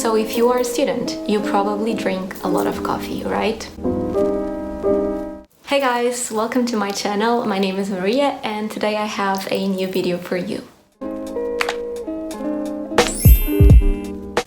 So if you are a student, you probably drink a lot of coffee, right? Hey guys, welcome to my channel. My name is Maria and today I have a new video for you.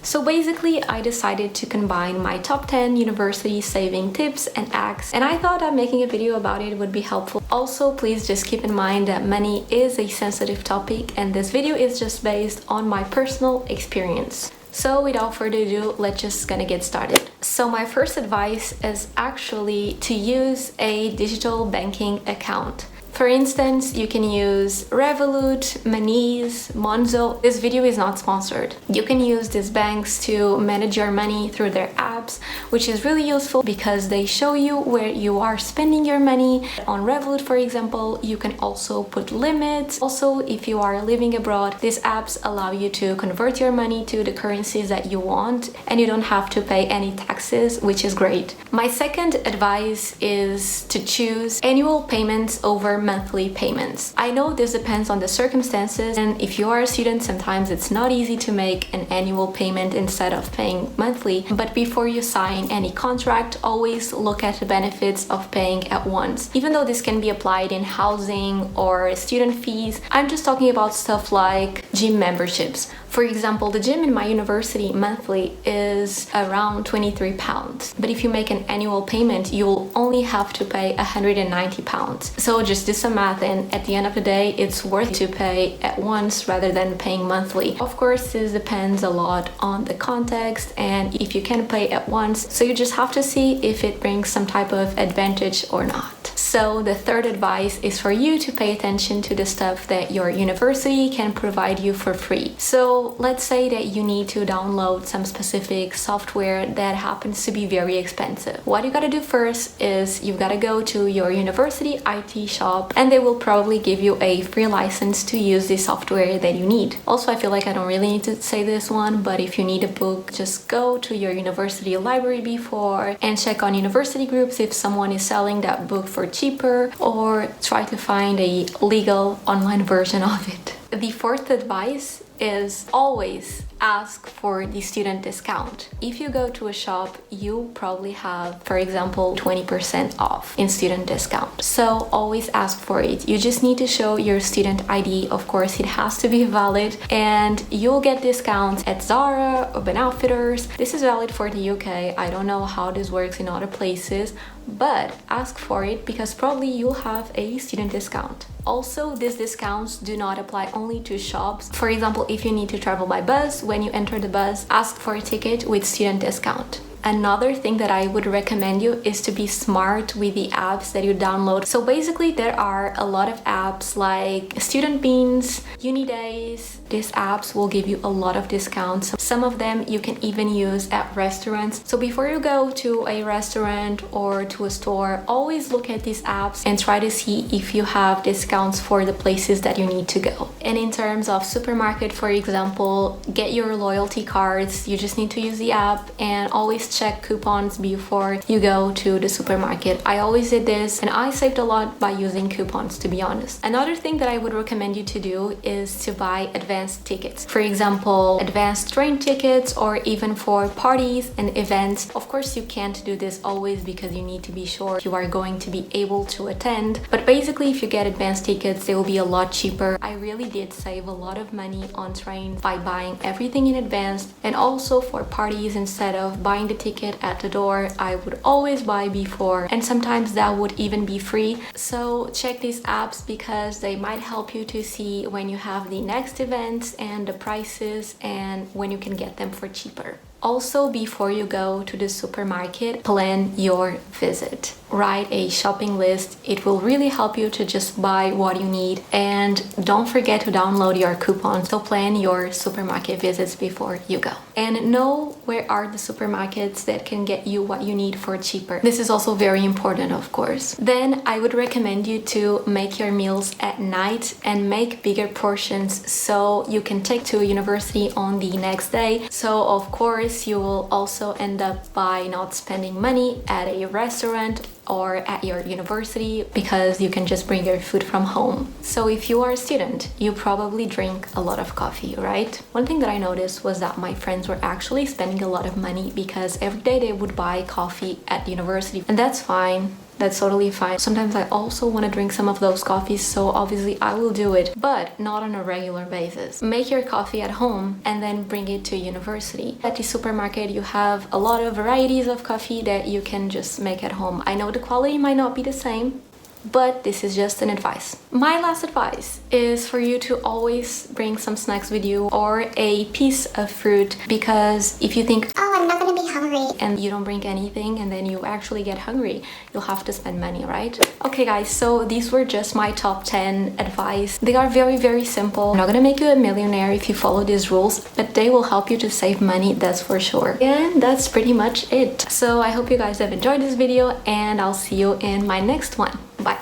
So basically, I decided to combine my top 10 university saving tips and hacks, and I thought that making a video about it would be helpful. Also, please just keep in mind that money is a sensitive topic and this video is just based on my personal experience. So without further ado, let's just gonna get started. So my first advice is actually to use a digital banking account. For instance, you can use Revolut, Monese, Monzo. This video is not sponsored. You can use these banks to manage your money through their apps, which is really useful because they show you where you are spending your money. On Revolut, for example, you can also put limits. Also, if you are living abroad, these apps allow you to convert your money to the currencies that you want, and you don't have to pay any taxes, which is great. My second advice is to choose annual payments over monthly payments. I know this depends on the circumstances, and if you are a student, sometimes it's not easy to make an annual payment instead of paying monthly. But before you sign any contract, always look at the benefits of paying at once. Even though this can be applied in housing or student fees, I'm just talking about stuff like gym memberships. For example, the gym in my university monthly is around £23. But if you make an annual payment, you'll only have to pay £190. So just do some math, and at the end of the day, it's worth to pay at once rather than paying monthly. Of course, this depends a lot on the context and if you can pay at once. So you just have to see if it brings some type of advantage or not. So the third advice is for you to pay attention to the stuff that your university can provide you for free. So let's say that you need to download some specific software that happens to be very expensive. What you gotta do first is you've gotta go to your university IT shop and they will probably give you a free license to use the software that you need. Also, I feel like I don't really need to say this one, but if you need a book, just go to your university library before and check on university groups if someone is selling that book for cheaper, or try to find a legal online version of it. The fourth advice is always ask for the student discount. If you go to a shop, you probably have, for example, 20% off in student discount. So always ask for it. You just need to show your student ID. Of course, it has to be valid, and you'll get discounts at Zara, Urban Outfitters. This is valid for the UK. I don't know how this works in other places, but ask for it because probably you'll have a student discount. Also, these discounts do not apply only to shops. For example, if you need to travel by bus, when you enter the bus, ask for a ticket with student discount. Another thing that I would recommend you is to be smart with the apps that you download. So basically, there are a lot of apps like Student Beans, Unidays. These apps will give you a lot of discounts. Some of them you can even use at restaurants. So before you go to a restaurant or to a store, always look at these apps and try to see if you have discounts for the places that you need to go. And in terms of supermarket, for example, get your loyalty cards. You just need to use the app and always check coupons before you go to the supermarket. I always did this and I saved a lot by using coupons, to be honest. Another thing that I would recommend you to do is to buy advanced tickets. For example, advanced train tickets, or even for parties and events. Of course, you can't do this always because you need to be sure you are going to be able to attend. But basically, if you get advanced tickets, they will be a lot cheaper. I really did save a lot of money on trains by buying everything in advance. And also for parties, instead of buying the ticket at the door, I would always buy before, and sometimes that would even be free. So check these apps because they might help you to see when you have the next events and the prices and when you can get them for cheaper. Also, before you go to the supermarket, plan your visit. Write a shopping list. It will really help you to just buy what you need. And don't forget to download your coupons. So plan your supermarket visits before you go. And know where are the supermarkets that can get you what you need for cheaper. This is also very important, of course. Then I would recommend you to make your meals at night and make bigger portions so you can take to university on the next day. So of course, you will also end up by not spending money at a restaurant or at your university because you can just bring your food from home. So if you are a student, you probably drink a lot of coffee, right? One thing that I noticed was that my friends were actually spending a lot of money because every day they would buy coffee at university, and that's fine. That's totally fine. Sometimes I also want to drink some of those coffees, so obviously I will do it, but not on a regular basis. Make your coffee at home and then bring it to university. At the supermarket, you have a lot of varieties of coffee that you can just make at home. I know the quality might not be the same, but this is just an advice. My last advice is for you to always bring some snacks with you or a piece of fruit, because if you think, oh, I'm not gonna be hungry, and you don't bring anything and then you actually get hungry, you'll have to spend money, right? Okay guys, so these were just my top 10 advice. They are very, very simple. I'm not gonna make you a millionaire if you follow these rules, but they will help you to save money, that's for sure. And that's pretty much it. So I hope you guys have enjoyed this video, and I'll see you in my next one. Bye.